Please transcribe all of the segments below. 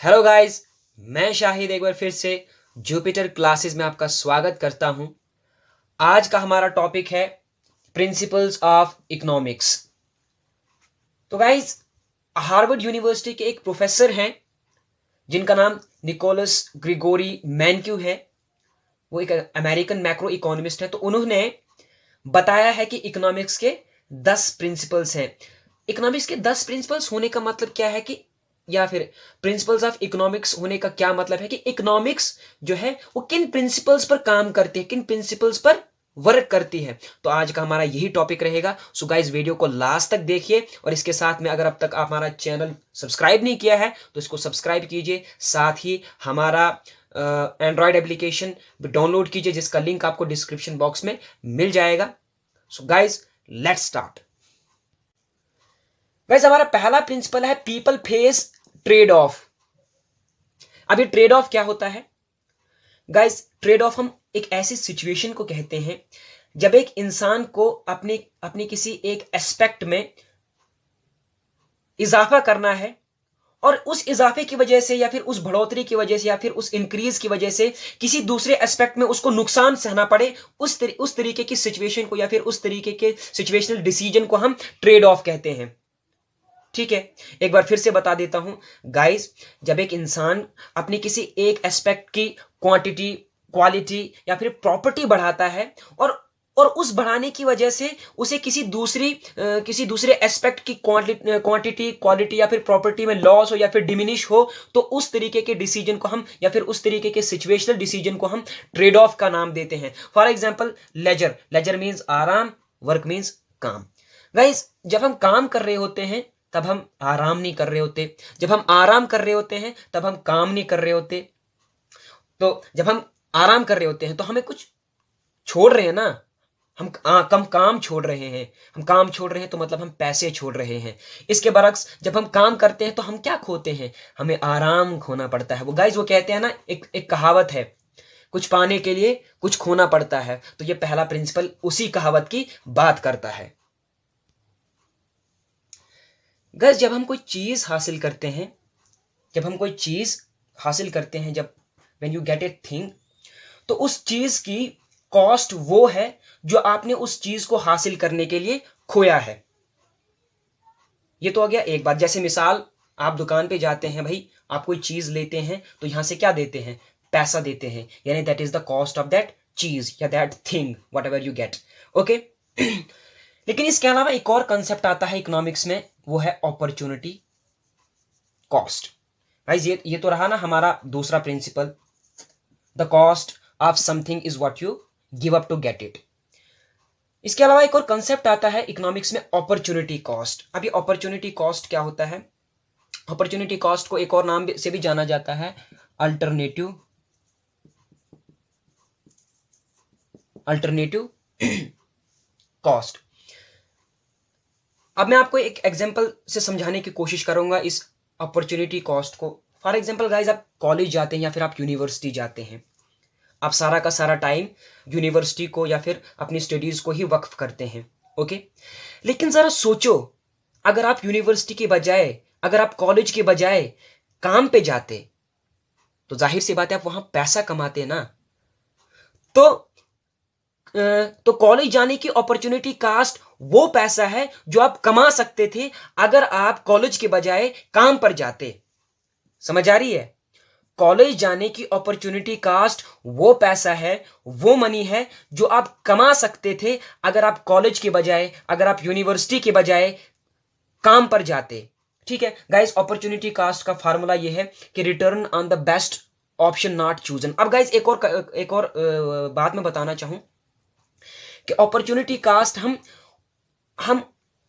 Hello guys, मैं शाहिद एक बार फिर से जुपिटर क्लासेस में आपका स्वागत करता हूं। आज का हमारा टॉपिक है प्रिंसिपल्स ऑफ इकोनॉमिक्स। तो गाइस, हार्वर्ड यूनिवर्सिटी के एक प्रोफेसर हैं जिनका नाम निकोलस ग्रिगोरी मैनक्यू है। वो एक अमेरिकन मैक्रो इकोनॉमिस्ट है। तो उन्होंने बताया है कि इकोनॉमिक्स के 10 प्रिंसिपल्स हैं। इकोनॉमिक्स के 10 प्रिंसिपल्स होने का मतलब क्या है कि या फिर प्रिंसिपल्स ऑफ इकोनॉमिक्स होने का क्या मतलब है कि इकोनॉमिक्स जो है वो किन प्रिंसिपल्स पर काम करती है, किन प्रिंसिपल्स पर वर्क करती है। तो आज का हमारा यही टॉपिक रहेगा। सो गाइस, वीडियो को लास्ट तक देखिए और इसके साथ में अगर अब तक आप हमारा चैनल सब्सक्राइब नहीं किया है तो इसको सब्सक्राइब कीजिए। साथ ही हमारा एंड्रॉयड एप्लीकेशन डाउनलोड कीजिए जिसका लिंक आपको डिस्क्रिप्शन बॉक्स में मिल जाएगा। So guys, let's start. Guys, हमारा पहला प्रिंसिपल है पीपल फेस ट्रेड ऑफ। अब ये ट्रेड ऑफ क्या होता है गाइस? ट्रेड ऑफ हम एक ऐसी सिचुएशन को कहते हैं जब एक इंसान को अपने अपने किसी एक एस्पेक्ट में इजाफा करना है और उस इजाफे की वजह से या फिर उस बढ़ोतरी की वजह से या फिर उस इंक्रीज की वजह से किसी दूसरे एस्पेक्ट में उसको नुकसान सहना पड़े। उस तरीके की सिचुएशन को या फिर उस तरीके के सिचुएशनल डिसीजन को हम ट्रेड ऑफ कहते हैं। ठीक है, एक बार फिर से बता देता हूं गाइस, जब एक इंसान अपनी किसी एक एस्पेक्ट की क्वांटिटी, क्वालिटी या फिर प्रॉपर्टी बढ़ाता है और उस बढ़ाने की वजह से उसे किसी दूसरे एस्पेक्ट की क्वांटिटी, क्वालिटी या फिर प्रॉपर्टी में लॉस हो या फिर डिमिनिश हो, तो उस तरीके के डिसीजन को हम या फिर उस तरीके के सिचुएशनल डिसीजन को हम ट्रेड ऑफ का नाम देते हैं। फॉर एग्जाम्पल, लेजर मीन्स आराम, वर्क मीन्स काम। गाइस, जब हम काम कर रहे होते हैं तब हम आराम नहीं कर रहे होते, जब हम आराम कर रहे होते हैं तब हम काम नहीं कर रहे होते। तो जब हम आराम कर रहे होते हैं तो हमें कुछ छोड़ रहे हैं ना, हम कम काम छोड़ रहे हैं। हम काम छोड़ रहे हैं तो मतलब हम पैसे छोड़ रहे हैं। इसके बरक्स जब हम काम करते हैं तो हम क्या खोते हैं? हमें आराम खोना पड़ता है। वो गाइस, वो कहते हैं ना, एक कहावत है, कुछ पाने के लिए कुछ खोना पड़ता है। तो ये पहला प्रिंसिपल उसी कहावत की बात करता है। गाइस, जब हम कोई चीज हासिल करते हैं, जब when you get a thing, तो उस चीज की कॉस्ट वो है जो आपने उस चीज को हासिल करने के लिए खोया है। ये तो हो गया एक बात। जैसे मिसाल, आप दुकान पे जाते हैं भाई, आप कोई चीज लेते हैं तो यहां से क्या देते हैं? पैसा देते हैं, यानी that is the cost of that चीज या that thing, what ever you get. Okay. लेकिन इसके अलावा एक और कंसेप्ट आता है इकोनॉमिक्स में, वो है अपॉर्चुनिटी कॉस्ट। गाइस, ये तो रहा ना हमारा दूसरा principal, the cost of something is what you give up to get it. इसके अलावा एक और कंसेप्ट आता है इकोनॉमिक्स में, अपॉर्चुनिटी कॉस्ट। अभी अपॉर्चुनिटी कॉस्ट क्या होता है? अपॉर्चुनिटी कॉस्ट को एक और नाम से भी जाना जाता है, अल्टरनेटिव कॉस्ट। अब मैं आपको एक एग्जांपल से समझाने की कोशिश करूंगा इस अपॉर्चुनिटी कॉस्ट को। फॉर एग्जांपल गाइस, आप कॉलेज जाते हैं या फिर आप यूनिवर्सिटी जाते हैं, आप सारा का सारा टाइम यूनिवर्सिटी को या फिर अपनी स्टडीज को ही वक्फ करते हैं। ओके। लेकिन जरा सोचो, अगर आप यूनिवर्सिटी के बजाय, अगर आप कॉलेज के बजाय काम पे जाते, तो जाहिर सी बात है आप वहां पैसा कमाते ना। तो कॉलेज जाने की अपॉर्चुनिटी कास्ट वो पैसा है जो आप कमा सकते थे अगर आप कॉलेज के बजाय काम पर जाते। समझ आ रही है? कॉलेज जाने की अपॉर्चुनिटी कास्ट वो पैसा है, वो मनी है जो आप कमा सकते थे अगर आप कॉलेज के बजाय, अगर आप यूनिवर्सिटी के बजाय काम पर जाते। ठीक है गाइस, अपॉर्चुनिटी कास्ट का फार्मूला ये है कि return on the best option not chosen. अब गाइस, एक और बात मैं बताना चाहूं कि अपॉर्चुनिटी कास्ट हम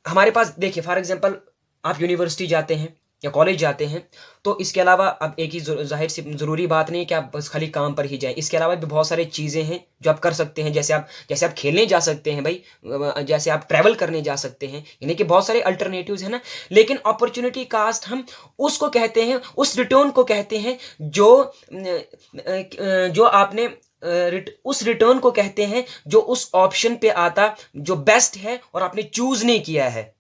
हमारे पास देखिए, फॉर एग्जांपल, आप यूनिवर्सिटी जाते हैं या कॉलेज जाते हैं, तो इसके अलावा अब एक ही जाहिर सी जरूरी बात नहीं है कि आप बस खाली काम पर ही जाएं। इसके अलावा भी बहुत सारी चीज़ें हैं जो आप कर सकते हैं। जैसे आप खेलने जा सकते हैं भाई, जैसे आप ट्रैवल करने जा सकते हैं, यानी कि बहुत सारे अल्टरनेटिव्स हैं ना। लेकिन अपॉर्चुनिटी कास्ट हम उसको कहते हैं, उस रिटर्न को कहते हैं जो आपने उस रिटर्न को कहते हैं जो उस ऑप्शन पे आता जो बेस्ट है और आपने चूज नहीं किया है।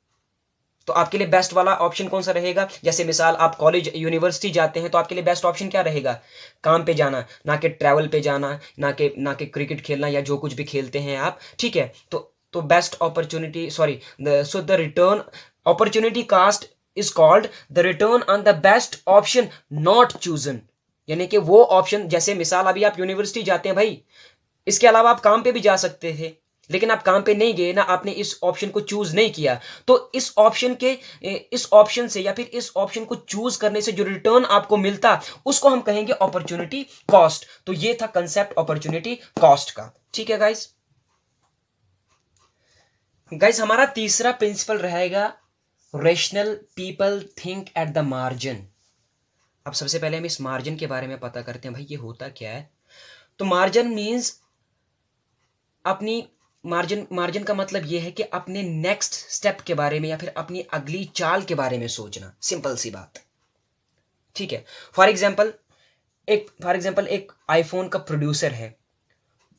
तो आपके लिए बेस्ट वाला ऑप्शन कौन सा रहेगा? जैसे मिसाल आप कॉलेज यूनिवर्सिटी जाते हैं तो आपके लिए बेस्ट ऑप्शन क्या रहेगा? काम पे जाना, ना कि ट्रैवल पे जाना, ना कि क्रिकेट खेलना या जो कुछ भी खेलते हैं आप, ठीक है? तो best opportunity, sorry, so the return opportunity cost is called the return on the best option not chosen. यानी कि वो ऑप्शन, जैसे मिसाल अभी आप यूनिवर्सिटी जाते हैं भाई, इसके अलावा आप काम पे भी जा सकते थे, लेकिन आप काम पे नहीं गए ना, आपने इस ऑप्शन को चूज नहीं किया, तो इस ऑप्शन से या फिर इस ऑप्शन को चूज करने से जो रिटर्न आपको मिलता, उसको हम कहेंगे अपॉर्चुनिटी कॉस्ट। तो ये था कंसेप्ट अपॉर्चुनिटी कॉस्ट का, ठीक है गाइस। गाइस हमारा तीसरा प्रिंसिपल रहेगा rational people think at the margin. अब सबसे पहले हम इस मार्जिन के बारे में पता करते हैं भाई ये होता क्या है। तो मार्जिन मींस अपनी मार्जिन का मतलब यह है कि अपने नेक्स्ट स्टेप के बारे में या फिर अपनी अगली चाल के बारे में सोचना, सिंपल सी बात, ठीक है। फॉर एग्जाम्पल एक आईफोन का प्रोड्यूसर है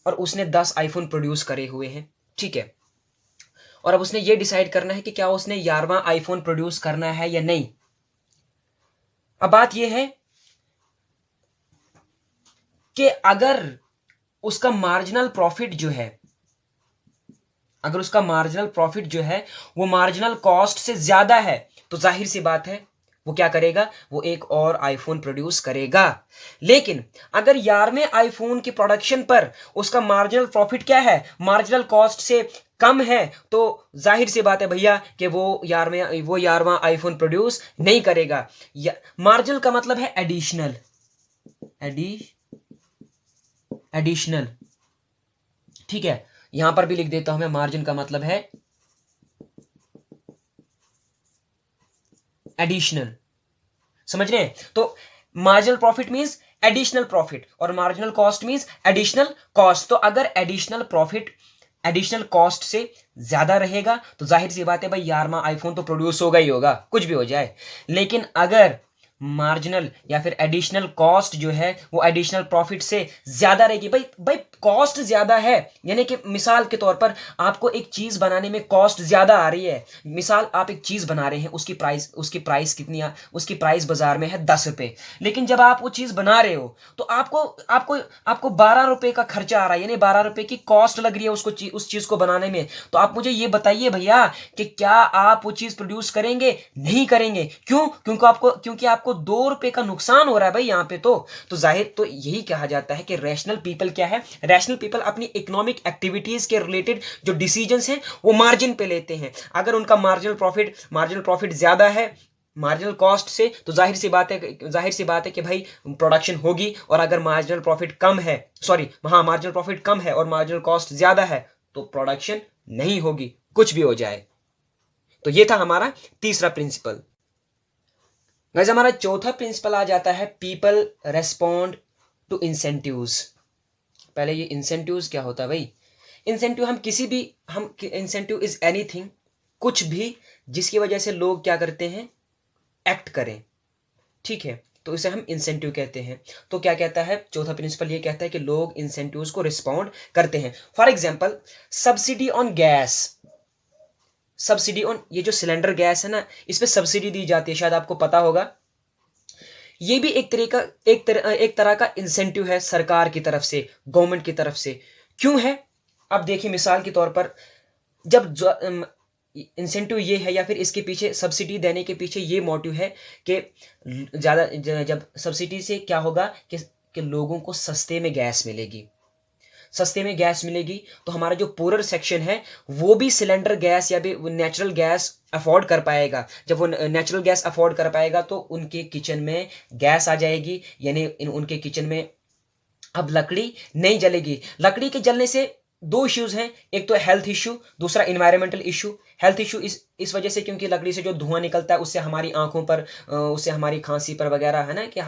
और उसने 10 आईफोन प्रोड्यूस करे हुए हैं, ठीक है, और अब उसने ये डिसाइड करना है कि क्या उसने 11वां आईफोन प्रोड्यूस करना है या नहीं। अब बात यह है कि अगर उसका मार्जिनल प्रॉफिट जो है, अगर उसका मार्जिनल प्रॉफिट जो है वो मार्जिनल कॉस्ट से ज्यादा है, तो जाहिर सी बात है वो क्या करेगा, वो एक और आईफोन प्रोड्यूस करेगा। लेकिन अगर 11वें आईफोन की प्रोडक्शन पर उसका मार्जिनल प्रॉफिट क्या है, मार्जिनल कॉस्ट से कम है, तो जाहिर सी बात है भैया कि वो 11वां आईफोन प्रोड्यूस नहीं करेगा। मार्जिनल का मतलब है एडिशनल, एडिशनल, ठीक है। यहां पर भी लिख देता हूं मैं, मार्जिन का मतलब है एडिशनल, समझ रहे हैं? तो marginal profit means additional profit और marginal cost means additional cost. तो अगर एडिशनल प्रॉफिट एडिशनल कॉस्ट से ज्यादा रहेगा तो जाहिर सी बात है भाई 11वां आईफोन तो प्रोड्यूस होगा ही होगा, कुछ भी हो जाए। लेकिन अगर मार्जिनल या फिर एडिशनल कॉस्ट जो है वो एडिशनल प्रॉफिट से ज्यादा रहेगी, भाई कॉस्ट ज्यादा है, यानी कि मिसाल के तौर पर आपको एक चीज बनाने में कॉस्ट ज्यादा आ रही है। मिसाल आप एक चीज बना रहे हैं, उसकी प्राइस कितनी है, उसकी प्राइस बाजार में है 10 रुपए, लेकिन जब आप वो चीज बना रहे हो तो आपको 12 रुपए का खर्चा आ रहा है, यानी 12 रुपए की कॉस्ट लग रही है उस चीज को बनाने में। तो आप मुझे ये बताइए भैया कि क्या आप वो चीज प्रोड्यूस करेंगे? नहीं करेंगे। क्यों? क्योंकि आपको 2 रुपए का नुकसान हो रहा है भाई यहाँ पे। तो जाहिर, तो यही कहा जाता है कि रैशनल पीपल क्या है, रैशनल पीपल अपनी इकोनॉमिक एक्टिविटीज के रिलेटेड जो डिसीजंस हैं वो मार्जिन पे लेते हैं। अगर उनका मार्जिनल प्रॉफिट ज्यादा है मार्जिनल कॉस्ट से, तो जाहिर सी बात है कि भाई प्रोडक्शन होगी। और अगर मार्जिनल प्रॉफिट कम है, मार्जिनल प्रॉफिट कम है और मार्जिनल कॉस्ट ज्यादा है, तो प्रोडक्शन नहीं होगी, कुछ भी हो जाए। तो ये था हमारा तीसरा प्रिंसिपल। गाइस हमारा चौथा प्रिंसिपल आ जाता है पीपल रेस्पॉन्ड टू इंसेंटिव्स। पहले ये इंसेंटिव्स क्या होता है भाई? इंसेंटिव इज एनीथिंग, कुछ भी जिसकी वजह से लोग क्या करते हैं, एक्ट करें, ठीक है, तो इसे हम इंसेंटिव कहते हैं। तो क्या कहता है चौथा प्रिंसिपल, ये कहता है कि लोग इंसेंटिव्स को रिस्पॉन्ड करते हैं। For example subsidy on gas, subsidy on, ये जो सिलेंडर गैस है ना, इस पे सब्सिडी दी जाती है, शायद आपको पता होगा। ये भी एक तरह का इंसेंटिव है सरकार की तरफ से, गवर्नमेंट की तरफ से। क्यों है? अब देखिए मिसाल के तौर पर, जब इंसेंटिव ये है या फिर इसके पीछे सब्सिडी देने के पीछे ये मोटिव है कि जब सब्सिडी से क्या होगा कि लोगों को सस्ते में गैस मिलेगी, तो हमारा जो पुअर सेक्शन है वो भी सिलेंडर गैस या भी नेचुरल गैस अफोर्ड कर पाएगा। जब वो नेचुरल गैस अफोर्ड कर पाएगा तो उनके किचन में गैस आ जाएगी, यानी उनके किचन में अब लकड़ी नहीं जलेगी। लकड़ी के जलने से 2 इश्यूज हैं, एक तो हेल्थ इश्यू, दूसरा इन्वायरमेंटल इश्यू। हेल्थ इश्यू इस वजह से क्योंकि लकड़ी से जो धुआं निकलता है उससे हमारी आंखों पर, उससे हमारी खांसी पर वगैरह, है ना, कि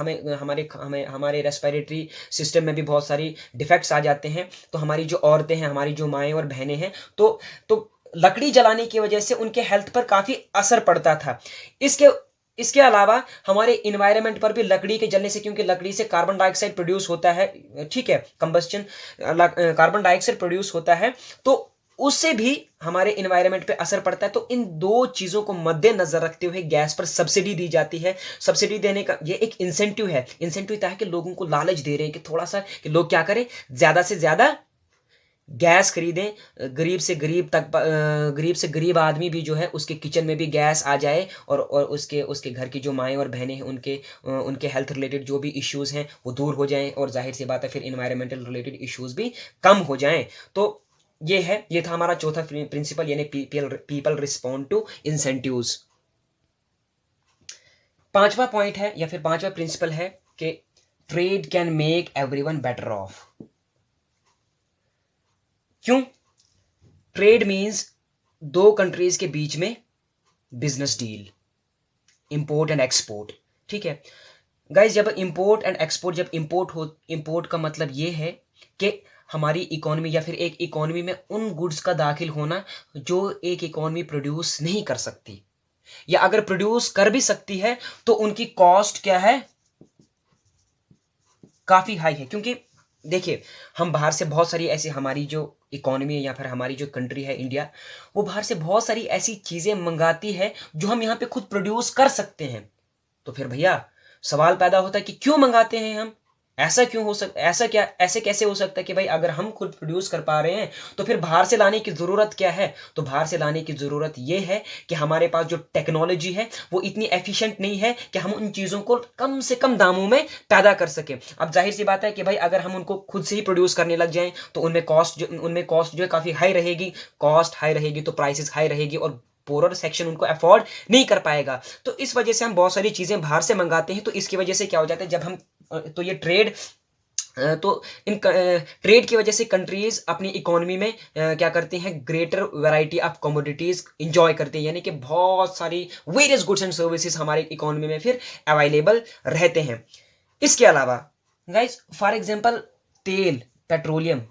हमारे रेस्पिरेटरी सिस्टम में भी बहुत सारी डिफेक्ट्स आ जाते हैं। तो हमारी जो औरतें हैं, हमारी जो माएँ और बहनें हैं, तो लकड़ी जलाने की वजह से उनके हेल्थ पर काफ़ी असर पड़ता था। इसके अलावा हमारे इन्वायरमेंट पर भी लकड़ी के जलने से, क्योंकि लकड़ी से कार्बन डाइऑक्साइड प्रोड्यूस होता है, ठीक है, कंबस्चन कार्बन डाइऑक्साइड प्रोड्यूस होता है, तो उससे भी हमारे इन्वायरमेंट पे असर पड़ता है। तो इन दो चीजों को मद्देनजर रखते हुए गैस पर सब्सिडी दी जाती है। सब्सिडी देने का ये एक इंसेंटिव है। इंसेंटिव है कि लोगों को लालच दे रहे हैं कि थोड़ा सा कि लोग क्या करें, ज्यादा से ज्यादा गैस खरीदें। गरीब से गरीब आदमी भी जो है उसके किचन में भी गैस आ जाए, और उसके उसके घर की जो माएँ और बहनें हैं उनके हेल्थ रिलेटेड जो भी इश्यूज हैं वो दूर हो जाएं, और जाहिर सी बात है फिर इन्वायरमेंटल रिलेटेड इश्यूज भी कम हो जाएं। तो ये था हमारा चौथा प्रिंसिपल, यानी पीपल रिस्पॉन्ड टू इंसेंटिव्स। पांचवा पॉइंट है या फिर पांचवा प्रिंसिपल है कि trade can make everyone better of. क्यों? ट्रेड मींस दो कंट्रीज के बीच में business deal, import and export. ठीक है गाइस, जब इंपोर्ट का मतलब ये है कि हमारी इकोनॉमी या फिर एक इकोनॉमी में उन गुड्स का दाखिल होना जो एक इकोनॉमी प्रोड्यूस नहीं कर सकती, या अगर प्रोड्यूस कर भी सकती है तो उनकी कॉस्ट क्या है, काफी हाई है। क्योंकि देखिए, हम बाहर से बहुत सारी ऐसी, हमारी जो इकोनॉमी है या फिर हमारी जो कंट्री है इंडिया, वो बाहर से बहुत सारी ऐसी चीजें मंगाती है जो हम यहाँ पे खुद प्रोड्यूस कर सकते हैं। तो फिर भैया सवाल पैदा होता है कि क्यों मंगाते हैं हम? ऐसे कैसे हो सकता है कि भाई अगर हम खुद प्रोड्यूस कर पा रहे हैं तो फिर बाहर से लाने की जरूरत क्या है? तो बाहर से लाने की जरूरत यह है कि हमारे पास जो टेक्नोलॉजी है वो इतनी एफिशिएंट नहीं है कि हम उन चीजों को कम से कम दामों में पैदा कर सके। अब जाहिर सी बात है कि भाई अगर हम उनको खुद से ही प्रोड्यूस करने लग जाएं तो उनमें कॉस्ट जो है काफी हाई रहेगी। कॉस्ट हाई रहेगी तो प्राइसेस हाई रहेगी, और पोरर सेक्शन उनको अफोर्ड नहीं कर पाएगा। तो इस वजह से हम बहुत सारी चीजें बाहर से मंगाते हैं। तो इसकी वजह से क्या हो जाता है, जब हम तो ये ट्रेड तो इन ट्रेड की वजह से कंट्रीज अपनी इकोनॉमी में क्या करते हैं, greater variety of commodities enjoy करते हैं, यानी कि बहुत सारी वेरियस गुड्स एंड सर्विसेज हमारे इकोनॉमी में फिर अवेलेबल रहते हैं। इसके अलावा गाइस, फॉर एग्जांपल तेल, पेट्रोलियम,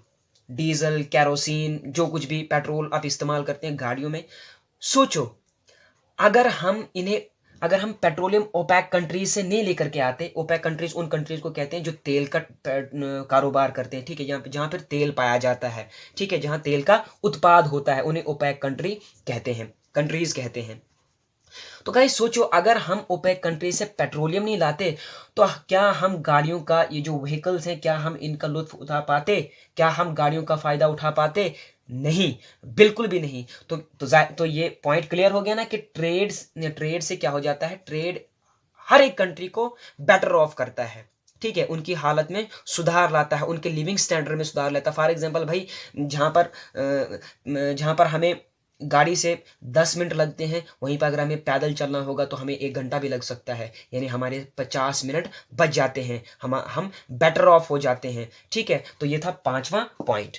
डीजल, कैरोसिन, जो कुछ भी पेट्रोल आप इस्तेमाल करते हैं गाड़ियों में, सोचो अगर हम पेट्रोलियम ओपेक कंट्रीज से नहीं लेकर के आते। ओपेक कंट्रीज उन कंट्रीज को कहते हैं जो तेल का कारोबार करते हैं। ठीक है, जहां पर तेल पाया जाता है, ठीक है, जहां तेल का उत्पाद होता है, उन्हें ओपेक कंट्रीज कहते हैं। तो गाइस सोचो, अगर हम ओपेक कंट्री से पेट्रोलियम नहीं लाते तो क्या हम गाड़ियों का, ये जो व्हीकल्स हैं, क्या हम इनका लुत्फ उठा पाते? क्या हम गाड़ियों का फायदा उठा पाते? नहीं, बिल्कुल भी नहीं। तो ये पॉइंट क्लियर हो गया ना कि ट्रेड से क्या हो जाता है, ट्रेड हर एक कंट्री को बेटर ऑफ करता है। ठीक है, उनकी हालत में सुधार लाता है, उनके लिविंग स्टैंडर्ड में सुधार लाता है। फॉर एग्जांपल भाई, जहां पर हमें गाड़ी से 10 मिनट लगते हैं, वहीं पर अगर हमें पैदल चलना होगा तो हमें 1 घंटा भी लग सकता है, यानी हमारे 50 मिनट बच जाते हैं, हम बेटर ऑफ हो जाते हैं। ठीक है, तो ये था पांचवा पॉइंट।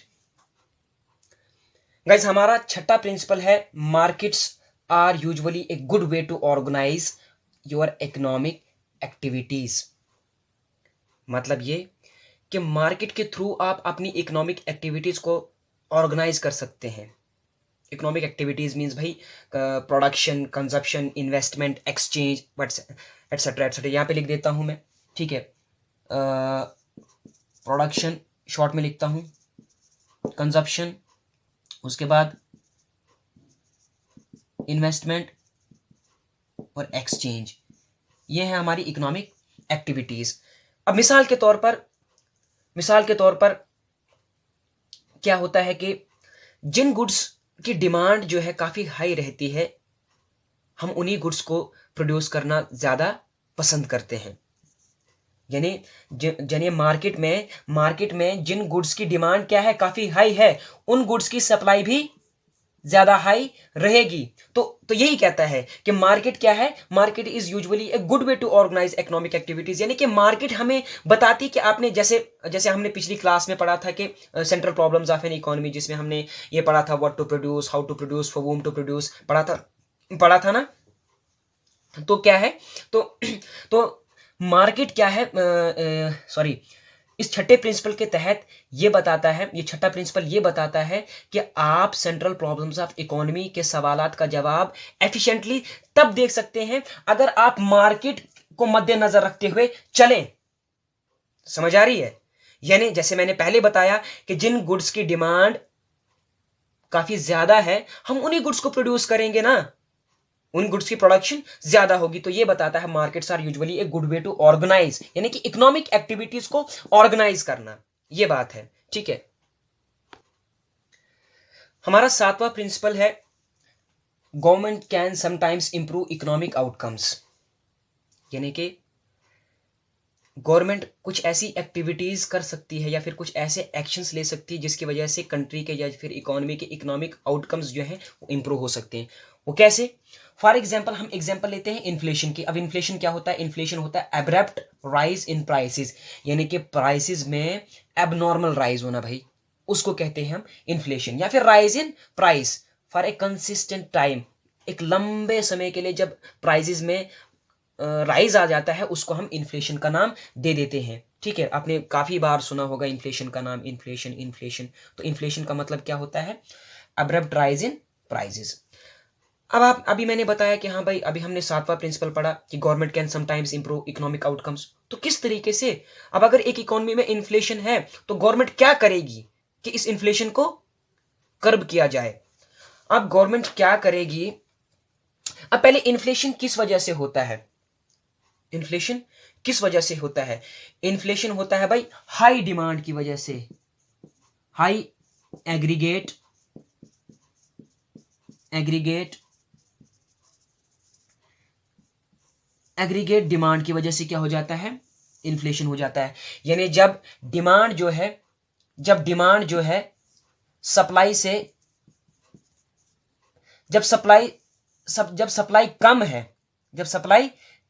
गाइस, हमारा छठा प्रिंसिपल है, markets are usually a good way to organise your economic activities. मतलब ये कि मार्केट के थ्रू आप अपनी इकोनॉमिक एक्टिविटीज को ऑर्गेनाइज कर सकते हैं। इकोनॉमिक एक्टिविटीज मींस भाई production, consumption, investment, exchange, etcetera etcetera. यहाँ पे लिख देता हूं मैं। ठीक है, प्रोडक्शन शॉर्ट में लिखता हूं, कंजप्शन, उसके बाद इन्वेस्टमेंट और एक्सचेंज। ये है हमारी इकोनॉमिक एक्टिविटीज। अब मिसाल के तौर पर क्या होता है कि जिन गुड्स की डिमांड जो है काफी हाई रहती है, हम उन्हीं गुड्स को प्रोड्यूस करना ज्यादा पसंद करते हैं। यानी मार्केट में जिन गुड्स की डिमांड क्या है, काफी हाई है, उन गुड्स की सप्लाई भी ज्यादा हाई रहेगी। तो यही कहता है कि मार्केट क्या है, market is usually a good way to organise economic activities. यानी कि मार्केट हमें बताती है कि आपने जैसे हमने पिछली क्लास में पढ़ा था कि central problems of an economy, जिसमें हमने ये पढ़ा था what to produce, how to produce, for whom to produce, पढ़ा था ना। तो क्या है, तो मार्केट क्या है, सॉरी, इस छठे प्रिंसिपल के तहत ये छठा प्रिंसिपल ये बताता है कि आप सेंट्रल प्रॉब्लम्स ऑफ इकोनॉमी के सवालात का जवाब एफिशिएंटली तब देख सकते हैं अगर आप मार्केट को मद्देनजर रखते हुए चलें। समझ आ रही है? यानी जैसे मैंने पहले बताया कि जिन गुड्स की डिमांड काफी ज्यादा है, हम उन्हीं गुड्स को प्रोड्यूस करेंगे ना, उन गुड्स की प्रोडक्शन ज्यादा होगी। तो ये बताता है markets are usually a good way to organise, यानी कि इकोनॉमिक एक्टिविटीज को ऑर्गेनाइज करना, ये बात है। ठीक है, हमारा सातवां प्रिंसिपल है government can sometimes improve economic outcomes, यानी कि गवर्नमेंट कुछ ऐसी एक्टिविटीज कर सकती है या फिर कुछ ऐसे एक्शंस ले सकती है जिसकी वजह से कंट्री के या फिर इकोनॉमी के इकोनॉमिक आउटकम्स जो हैं वो इंप्रूव हो सकते हैं। वो कैसे? फॉर एग्जांपल हम एग्जांपल लेते हैं इन्फ्लेशन की। अब इन्फ्लेशन क्या होता है? इन्फ्लेशन होता है एब्रप्ट राइज इन प्राइसेस, यानी कि प्राइसेस में एबनॉर्मल राइज होना भाई, उसको कहते हैं हम इन्फ्लेशन। या फिर rise in price for a consistent time, एक लंबे समय के लिए जब प्राइसेस में राइज आ जाता है उसको हम इन्फ्लेशन का नाम दे देते हैं। ठीक है, आपने काफी बार सुना होगा इन्फ्लेशन का नाम, इन्फ्लेशन इन्फ्लेशन। तो इन्फ्लेशन का मतलब क्या होता है? Abrupt rise in prices. अब आप अभी मैंने बताया कि हाँ भाई, अभी हमने सातवां प्रिंसिपल पढ़ा कि government can sometimes improve economic outcomes. तो किस तरीके से, अब अगर एक इकोनॉमी में इन्फ्लेशन है तो गवर्नमेंट क्या करेगी कि इस इन्फ्लेशन को कर्ब किया जाए? अब गवर्नमेंट क्या करेगी? अब पहले इन्फ्लेशन किस वजह से होता है? इन्फ्लेशन किस वजह से होता है? इन्फ्लेशन होता है भाई हाई डिमांड की वजह से, हाई एग्रीगेट डिमांड की वजह से क्या हो जाता है? इन्फ्लेशन हो जाता है। यानी जब डिमांड जो है सप्लाई से, जब सप्लाई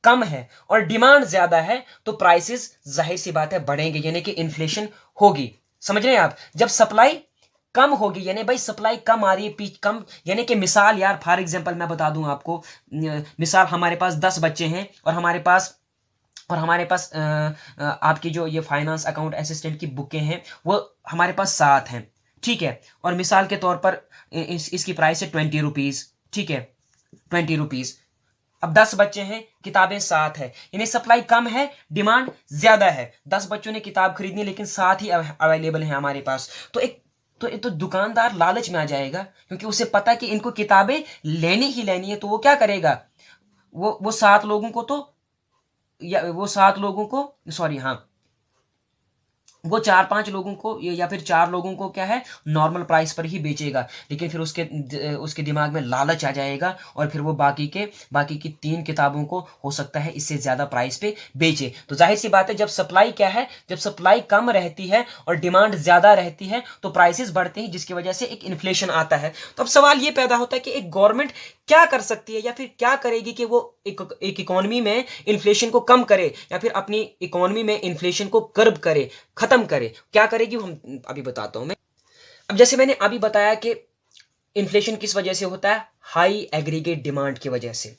कम है और डिमांड ज्यादा है तो प्राइसेस जाहिर सी बात है बढ़ेंगे, यानी कि इन्फ्लेशन होगी। समझ रहे हैं आप? जब सप्लाई कम होगी, यानी भाई सप्लाई कम आ रही है, कम, यानी कि मिसाल यार, फॉर एग्जांपल मैं बता दूं आपको, मिसाल हमारे पास 10 बच्चे हैं और हमारे पास आपकी जो ये फाइनेंस अकाउंट असिस्टेंट की बुकें हैं वो हमारे पास 7 हैं। ठीक है, और मिसाल के तौर पर इसकी प्राइस है 20 रुपीज। ठीक है, 20 रुपीज। अब 10 बच्चे हैं, किताबें 7 है, यानी सप्लाई कम है, डिमांड ज्यादा है। 10 बच्चों ने किताब खरीदनी लेकिन 7 ही अवेलेबल है हमारे पास। तो दुकानदार लालच में आ जाएगा, क्योंकि उसे पता है कि इनको किताबें लेनी ही लेनी है। तो वो क्या करेगा? वो 7 लोगों को तो, या वो 7 लोगों को, सॉरी हाँ, वो 4-5 लोगों को या फिर 4 लोगों को क्या है, नॉर्मल प्राइस पर ही बेचेगा। लेकिन फिर उसके दिमाग में लालच आ जाएगा और फिर वो बाकी की 3 किताबों को हो सकता है इससे ज्यादा प्राइस पे बेचे। तो जाहिर सी बात है, जब सप्लाई क्या है, जब सप्लाई कम रहती है और डिमांड ज्यादा रहती है तो प्राइसेस बढ़ते हैं, जिसकी वजह से एक इन्फ्लेशन आता है। तो अब सवाल ये पैदा होता है कि एक गवर्नमेंट क्या कर सकती है या फिर क्या करेगी कि वो एक इकोनॉमी में इन्फ्लेशन को कम करे या फिर अपनी इकोनॉमी में इन्फ्लेशन को कर्ब करे, खत्म करे। क्या करेगी हम अभी बताता हूं मैं। अब जैसे मैंने अभी बताया कि इन्फ्लेशन किस वजह से होता है? हाई एग्रीगेट डिमांड की वजह से।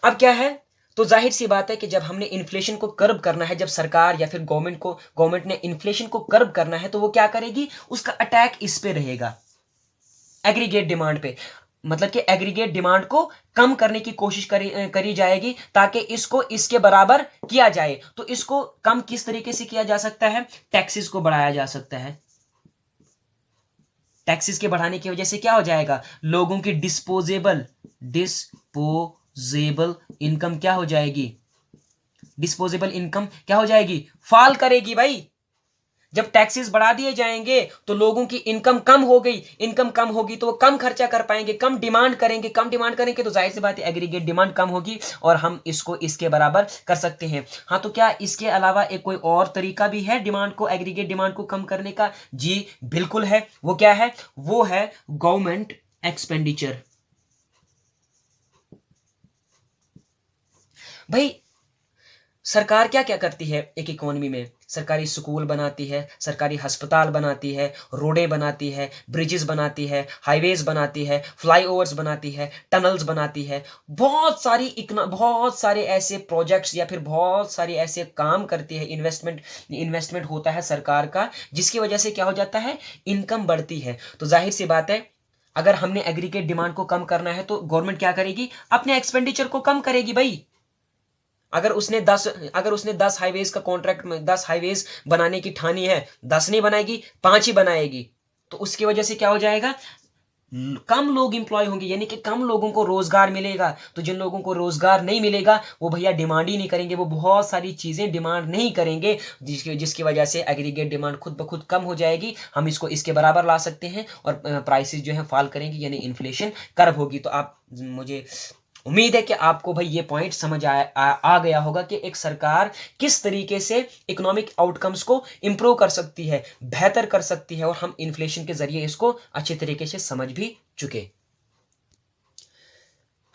अब क्या है? तो जाहिर सी बात है कि जब हमने इन्फ्लेशन को कर्ब करना है, जब सरकार या फिर गवर्नमेंट ने इन्फ्लेशन को कर्ब करना है तो वो क्या करेगी? उसका अटैक इस पे रहेगा, एग्रीगेट डिमांड पे। मतलब कि एग्रीगेट डिमांड को कम करने की कोशिश करी जाएगी ताकि इसको इसके बराबर किया जाए। तो इसको कम किस तरीके से किया जा सकता है? टैक्सेस को बढ़ाया जा सकता है। टैक्सेस के बढ़ाने की वजह से क्या हो जाएगा? लोगों की डिस्पोजेबल इनकम क्या हो जाएगी? डिस्पोजेबल इनकम क्या हो जाएगी? फॉल करेगी भाई। जब टैक्सेस बढ़ा दिए जाएंगे तो लोगों की इनकम कम हो गई, इनकम कम होगी तो वो कम खर्चा कर पाएंगे, कम डिमांड करेंगे तो जाहिर सी बात है एग्रीगेट डिमांड कम होगी और हम इसको इसके बराबर कर सकते हैं। हाँ, तो क्या इसके अलावा एक कोई और तरीका भी है एग्रीगेट डिमांड को कम करने का? जी बिल्कुल है। वो क्या है? वो है गवर्नमेंट एक्सपेंडिचर। भाई सरकार क्या क्या करती है एक इकोनॉमी में? सरकारी स्कूल बनाती है, सरकारी अस्पताल बनाती है, रोडें बनाती है, ब्रिजेस बनाती है, हाईवेज बनाती है, फ्लाईओवर्स बनाती है, टनल्स बनाती है। बहुत सारे ऐसे प्रोजेक्ट्स या फिर बहुत सारे ऐसे काम करती है, इन्वेस्टमेंट होता है सरकार का, जिसकी वजह से क्या हो जाता है? इनकम बढ़ती है। तो जाहिर सी बात है, अगर हमने एग्रीगेट डिमांड को कम करना है तो गवर्नमेंट क्या करेगी? अपने एक्सपेंडिचर को कम करेगी भाई। अगर उसने 10 हाईवेज का कॉन्ट्रैक्ट में 10 हाईवेज बनाने की ठानी है, 10 नहीं बनाएगी, 5 ही बनाएगी। तो उसकी वजह से क्या हो जाएगा? कम लोग इंप्लॉय होंगे, यानी कि कम लोगों को रोजगार मिलेगा। तो जिन लोगों को रोजगार नहीं मिलेगा वो भैया डिमांड ही नहीं करेंगे, वो बहुत सारी चीजें डिमांड नहीं करेंगे, जिसकी वजह से एग्रीगेट डिमांड खुद ब खुद कम हो जाएगी। हम इसको इसके बराबर ला सकते हैं और प्राइसेस जो है फॉल करेंगे, यानी इन्फ्लेशन कर्व होगी। तो आप, मुझे उम्मीद है कि आपको भाई ये पॉइंट समझ आ गया होगा कि एक सरकार किस तरीके से इकोनॉमिक आउटकम्स को इंप्रूव कर सकती है, बेहतर कर सकती है, और हम इन्फ्लेशन के जरिए इसको अच्छे तरीके से समझ भी चुके।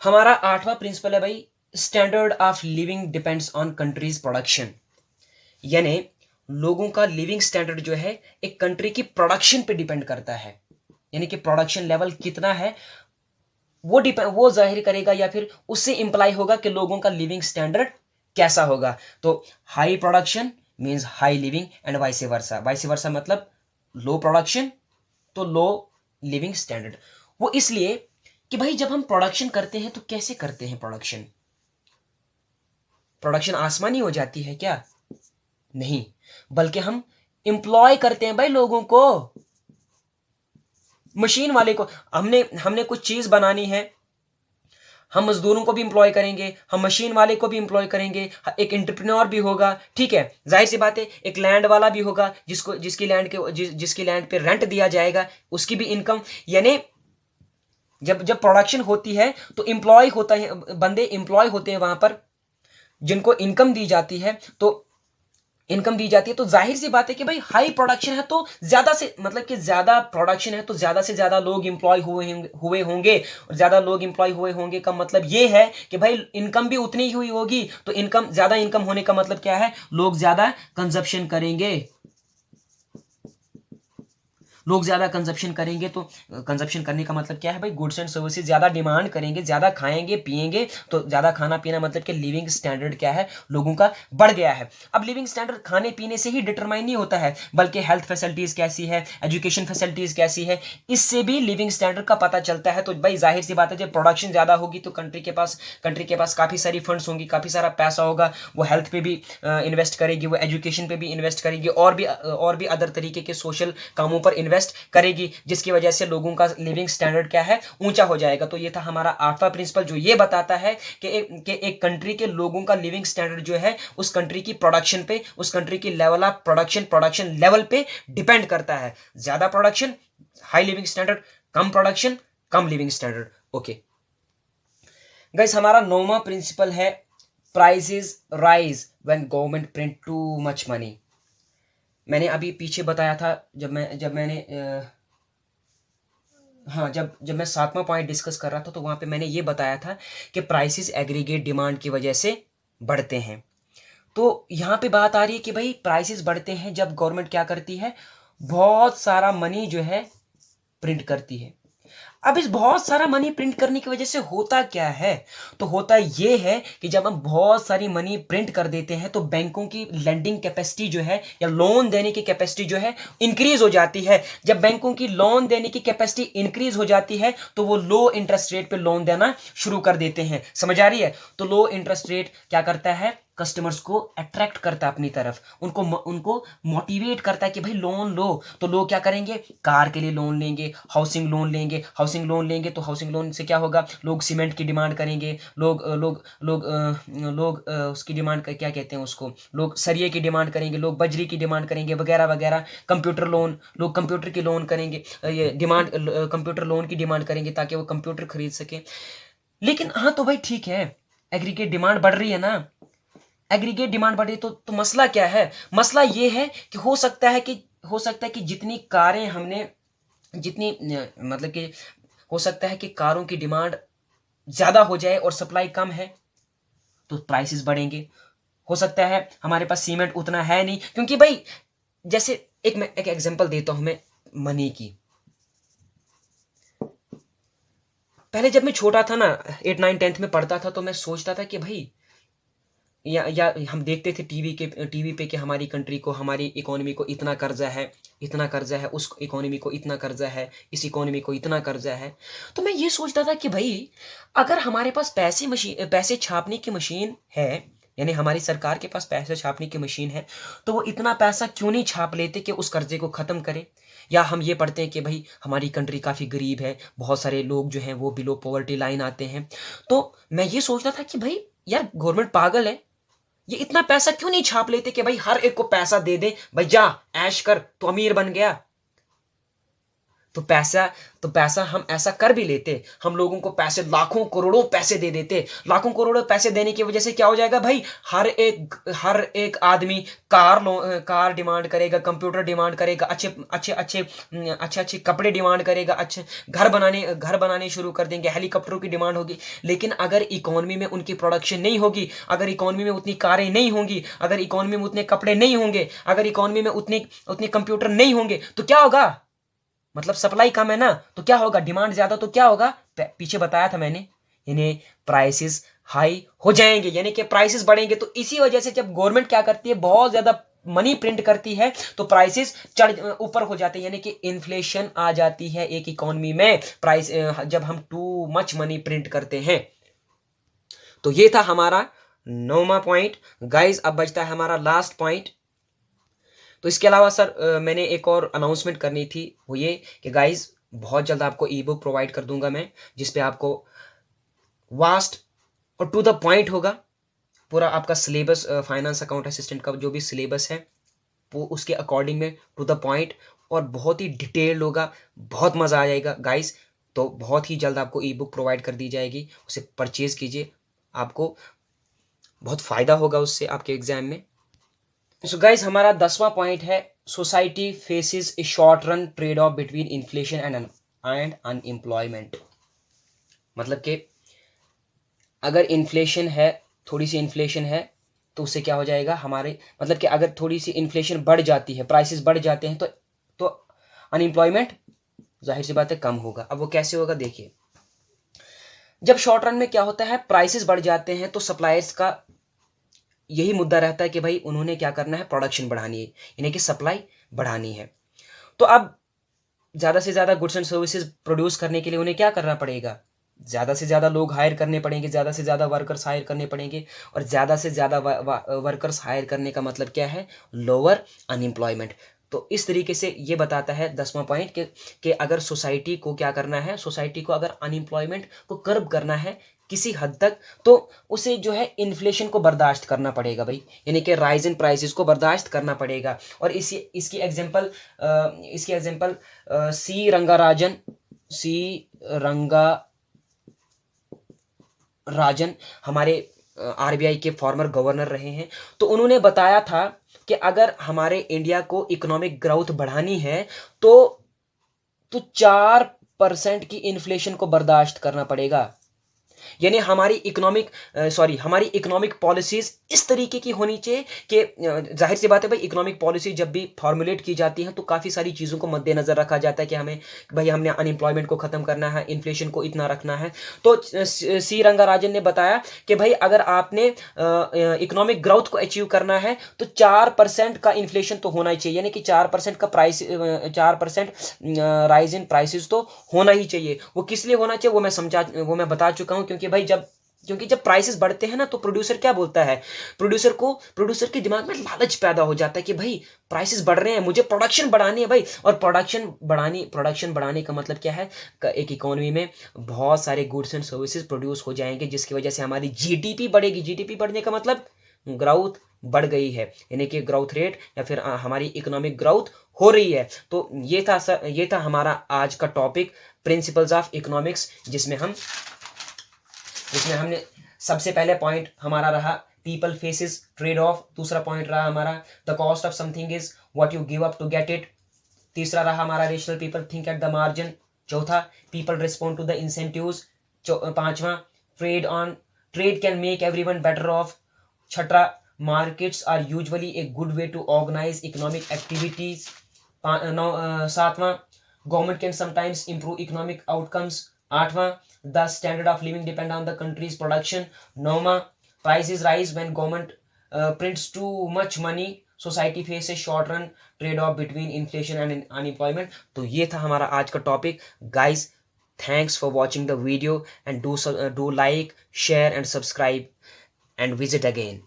हमारा 8वां प्रिंसिपल है भाई, standard of living depends on countries production. यानी लोगों का लिविंग स्टैंडर्ड जो है एक कंट्री की प्रोडक्शन पे डिपेंड करता है, यानी कि प्रोडक्शन लेवल कितना है वो जाहिर करेगा, या फिर उससे इंप्लाई होगा कि लोगों का लिविंग स्टैंडर्ड कैसा होगा। तो high production means high living and vice versa. Vice versa मतलब लो प्रोडक्शन तो लो लिविंग स्टैंडर्ड। वो इसलिए कि भाई जब हम प्रोडक्शन करते हैं तो कैसे करते हैं प्रोडक्शन? प्रोडक्शन आसमानी हो जाती है क्या? नहीं, बल्कि हम एम्प्लॉय करते हैं भाई लोगों को, मशीन वाले को। हमने हमने कुछ चीज बनानी है, हम मजदूरों को भी इंप्लॉय करेंगे, हम मशीन वाले को भी इंप्लॉय करेंगे, एक एंटरप्रेन्योर भी होगा, ठीक है, जाहिर सी बात है, एक लैंड वाला भी होगा जिसकी लैंड पे रेंट दिया जाएगा, उसकी भी इनकम। यानी जब जब प्रोडक्शन होती है तो इंप्लॉय होता है, बंदे इंप्लॉय होते हैं वहां पर, जिनको इनकम दी जाती है। तो जाहिर सी बात है कि भाई हाई प्रोडक्शन है तो ज्यादा से, मतलब कि ज्यादा प्रोडक्शन है तो ज्यादा से ज्यादा लोग इंप्लॉय हुए होंगे, और ज्यादा लोग इंप्लॉय हुए होंगे का मतलब ये है कि भाई इनकम भी उतनी ही हुई होगी। तो ज्यादा इनकम होने का मतलब क्या है? लोग ज्यादा कंजप्शन करेंगे। लोग ज्यादा कंजप्शन करेंगे तो कंजप्शन करने का मतलब क्या है भाई? गुड्स एंड सर्विसेज ज्यादा डिमांड करेंगे, ज्यादा खाएंगे पिएंगे, तो ज्यादा खाना पीना मतलब कि लिविंग स्टैंडर्ड क्या है? लोगों का बढ़ गया है। अब लिविंग स्टैंडर्ड खाने पीने से ही डिटरमाइन नहीं होता है, बल्कि हेल्थ फैसिलिटीज कैसी है, एजुकेशन फैसिलिटीज कैसी है, इससे भी लिविंग स्टैंडर्ड का पता चलता है। तो भाई जाहिर सी बात है, जब प्रोडक्शन ज्यादा होगी तो कंट्री के पास काफी सारी फंड्स होंगी, काफी सारा पैसा होगा, वो हेल्थ पे भी इन्वेस्ट करेगी, वो एजुकेशन पे भी इन्वेस्ट करेगी, और भी अदर तरीके के सोशल कामों पर इन्वेस्ट करेगी, जिसकी वजह से लोगों का लिविंग स्टैंडर्ड क्या है? ऊंचा हो जाएगा। तो ये था हमारा 8वां प्रिंसिपल, जो ये बताता है कि एक कंट्री के लोगों का लिविंग स्टैंडर्ड जो है उस कंट्री की प्रोडक्शन पे, उस कंट्री की लेवल ऑफ प्रोडक्शन लेवल पे डिपेंड करता है। ज्यादा प्रोडक्शन हाई लिविंग स्टैंडर्ड, कम प्रोडक्शन कम लिविंग स्टैंडर्ड। ओके गाइस, हमारा 9वां प्रिंसिपल है, prices rise when government print too much money. मैंने अभी पीछे बताया था, जब मैं 7वां पॉइंट डिस्कस कर रहा था, तो वहां पे मैंने ये बताया था कि प्राइसेस एग्रीगेट डिमांड की वजह से बढ़ते हैं। तो यहाँ पे बात आ रही है कि भाई प्राइसेस बढ़ते हैं जब गवर्नमेंट क्या करती है? बहुत सारा मनी जो है प्रिंट करती है। अब इस बहुत सारा मनी प्रिंट करने की वजह से होता क्या है? तो होता ये है कि जब हम बहुत सारी मनी प्रिंट कर देते हैं तो बैंकों की लेंडिंग कैपेसिटी जो है, या लोन देने की कैपेसिटी जो है, इंक्रीज हो जाती है। जब बैंकों की लोन देने की कैपेसिटी इंक्रीज हो जाती है तो वो लो इंटरेस्ट रेट पे लोन देना शुरू कर देते हैं। समझ आ रही है? तो लो इंटरेस्ट रेट क्या करता है? कस्टमर्स को अट्रैक्ट करता है अपनी तरफ, उनको मोटिवेट करता है कि भाई लोन लो। तो लोग क्या करेंगे? कार के लिए लोन लेंगे, हाउसिंग लोन लेंगे। तो हाउसिंग लोन से क्या होगा? लोग सीमेंट की डिमांड करेंगे, लोग उसकी डिमांड क्या कहते हैं उसको, लोग सरिये की डिमांड करेंगे, लोग बजरी की डिमांड करेंगे, वगैरह वगैरह। कंप्यूटर लोन, लोग कंप्यूटर की लोन करेंगे, ये डिमांड कंप्यूटर लोन की डिमांड करेंगे ताकि वो कंप्यूटर खरीद सके। लेकिन हाँ, तो भाई ठीक है, एग्रीगेट डिमांड बढ़ रही है ना, एग्रीगेट डिमांड बढ़ी तो मसला क्या है? मसला ये है कि हो सकता है कि जितनी कारें हमने, जितनी मतलब कि हो सकता है कि कारों की डिमांड ज्यादा हो जाए और सप्लाई कम है तो प्राइसेस बढ़ेंगे। हो सकता है हमारे पास सीमेंट उतना है नहीं, क्योंकि भाई जैसे मैं एक एग्जांपल देता हूं मैं मनी की। पहले जब मैं छोटा था ना, 8 9 10th में पढ़ता था, तो मैं सोचता था कि भाई या हम देखते थे टीवी पे कि हमारी कंट्री को, हमारी इकोनॉमी को इतना कर्जा है, उस इकोनॉमी को इतना कर्जा है, इस इकोनॉमी को इतना कर्जा है। तो मैं ये सोचता था कि भाई अगर हमारे पास पैसे छापने की मशीन है, यानी हमारी सरकार के पास पैसे छापने की मशीन है, तो वो इतना पैसा क्यों नहीं छाप लेते कि उस कर्जे को ख़त्म करे। या हम ये पढ़ते हैं कि भाई हमारी कंट्री काफ़ी गरीब है, बहुत सारे लोग जो हैं वो बिलो पॉवर्टी लाइन आते हैं। तो मैं ये सोच रहा था कि भाई यार गवर्नमेंट पागल है, ये इतना पैसा क्यों नहीं छाप लेते कि भाई हर एक को पैसा दे दे, भाई जा ऐश कर तो अमीर बन गया। तो पैसा हम ऐसा कर भी लेते, हम लोगों को पैसे लाखों करोड़ों पैसे दे देते। लाखों करोड़ों पैसे देने की वजह से क्या हो जाएगा भाई, हर एक आदमी कार डिमांड करेगा, कंप्यूटर डिमांड करेगा, अच्छे कपड़े डिमांड करेगा, अच्छे घर बनाने शुरू कर देंगे, हेलीकॉप्टरों की डिमांड होगी। लेकिन अगर इकोनॉमी में उनकी प्रोडक्शन नहीं होगी, अगर इकोनॉमी में उतनी कारें नहीं होंगी, अगर इकोनॉमी में उतने कपड़े नहीं होंगे, अगर इकोनॉमी में उतने कंप्यूटर नहीं होंगे, तो क्या होगा, मतलब सप्लाई कम है ना, तो क्या होगा, डिमांड ज्यादा, तो क्या होगा, पीछे बताया था मैंने, यानी प्राइसेस हाई हो जाएंगे, यानी कि प्राइसेस बढ़ेंगे। तो इसी वजह से जब गवर्नमेंट क्या करती है, बहुत ज्यादा मनी प्रिंट करती है, तो प्राइसेस ऊपर हो जाते हैं, यानी कि इन्फ्लेशन आ जाती है एक इकोनॉमी में, प्राइस जब हम टू मच मनी प्रिंट करते हैं। तो ये था हमारा 9वां पॉइंट। गाइज अब बचता है हमारा लास्ट पॉइंट। तो इसके अलावा सर मैंने एक और अनाउंसमेंट करनी थी, वो ये कि गाइज बहुत जल्द आपको ई बुक प्रोवाइड कर दूंगा मैं, जिसपे आपको वास्ट और टू द पॉइंट होगा पूरा आपका सिलेबस, फाइनेंस अकाउंट असिस्टेंट का जो भी सिलेबस है वो उसके अकॉर्डिंग में टू द पॉइंट, और बहुत ही डिटेल्ड होगा, बहुत मज़ा आ जाएगा गाइज। तो बहुत ही जल्द आपको ई बुक प्रोवाइड कर दी जाएगी, उसे परचेज कीजिए, आपको बहुत फ़ायदा होगा उससे आपके एग्जाम में। सो गाइज हमारा 10वां पॉइंट है, society faces A short run trade off between inflation and unemployment. मतलब कि अगर इन्फ्लेशन है, थोड़ी सी इन्फ्लेशन है, तो उससे क्या हो जाएगा हमारे, मतलब कि अगर थोड़ी सी इन्फ्लेशन बढ़ जाती है, प्राइसेस बढ़ जाते हैं, तो अनएम्प्लॉयमेंट जाहिर सी बात है कम होगा। अब वो कैसे होगा देखिए, जब शॉर्ट रन में क्या होता है, प्राइसेस बढ़ जाते हैं, तो सप्लायर्स का यही मुद्दा रहता है कि भाई उन्होंने क्या करना है, प्रोडक्शन बढ़ानी है, यानी कि सप्लाई बढ़ानी है। तो अब ज़्यादा से ज़्यादा गुड्स एंड सर्विसेज प्रोड्यूस करने के लिए उन्हें क्या करना पड़ेगा, ज़्यादा से ज़्यादा लोग हायर करने पड़ेंगे, ज़्यादा से ज़्यादा वर्कर्स हायर करने पड़ेंगे, और ज़्यादा से ज़्यादा वर्कर्स हायर करने का मतलब क्या है, लोअर अनएम्प्लॉयमेंट। तो इस तरीके से ये बताता है 10वां पॉइंट कि अगर सोसाइटी को क्या करना है, सोसाइटी को अगर अनएम्प्लॉयमेंट को कर्ब करना है किसी हद तक, तो उसे जो है इन्फ्लेशन को बर्दाश्त करना पड़ेगा भाई, यानी कि राइज इन प्राइसेस को बर्दाश्त करना पड़ेगा। और इसकी एग्जांपल सी रंगाराजन हमारे आरबीआई के फॉर्मर गवर्नर रहे हैं। तो उन्होंने बताया था कि अगर हमारे इंडिया को इकोनॉमिक ग्रोथ बढ़ानी है, तो 4% की इन्फ्लेशन को बर्दाश्त करना पड़ेगा। यानी हमारी इकोनॉमिक पॉलिसीज इस तरीके की होनी चाहिए कि जाहिर सी बात है भाई, इकोनॉमिक पॉलिसी जब भी फॉर्मुलेट की जाती है तो काफ़ी सारी चीज़ों को मद्देनजर रखा जाता है कि हमने अनएम्प्लॉयमेंट को ख़त्म करना है, इन्फ्लेशन को इतना रखना है। तो सी रंगाराजन ने बताया कि भाई अगर आपने इकोनॉमिक ग्रोथ को अचीव करना है तो 4% का इन्फ्लेशन तो होना ही चाहिए, यानी कि 4% का 4% राइज इन प्राइसेस तो होना ही चाहिए। वो किस लिए होना चाहिए वो मैं बता चुका हूँ, क्योंकि जब प्राइसेस बढ़ते हैं ना, तो प्रोड्यूसर क्या बोलता है, प्रोड्यूसर के दिमाग में लालच पैदा हो जाता है कि भाई प्राइसेस बढ़ रहे हैं, मुझे प्रोडक्शन बढ़ानी है भाई। और प्रोडक्शन बढ़ाने का मतलब क्या है, एक इकोनॉमी में बहुत सारे गुड्स एंड सर्विसेज प्रोड्यूस हो जाएंगे, जिसकी वजह से हमारी जीडीपी बढ़ेगी। जीडीपी बढ़ने का मतलब ग्रोथ बढ़ गई है, यानी कि ग्रोथ रेट या फिर हमारी इकोनॉमिक ग्रोथ हो रही है। तो ये था हमारा आज का टॉपिक, प्रिंसिपल्स ऑफ इकोनॉमिक्स, जिसमें हमने सबसे पहले पॉइंट हमारा रहा पीपल फेसेस ट्रेड ऑफ, दूसरा पॉइंट रहा हमारा the cost of something is what you give up to get it, तीसरा रहा हमारा rational people think at the margin, चौथा people respond to the incentives, पांचवा trade can make everyone better off, छठा markets are usually a good way to organise economic activities, सातवां government can sometimes improve economic outcomes, आठवां the standard of living depend on the countries production, नौवां prices rise when government prints too much money, society faces short run trade off between inflation and unemployment. तो ये था हमारा आज का topic guys. Thanks for watching the video and do like, share and subscribe and visit again.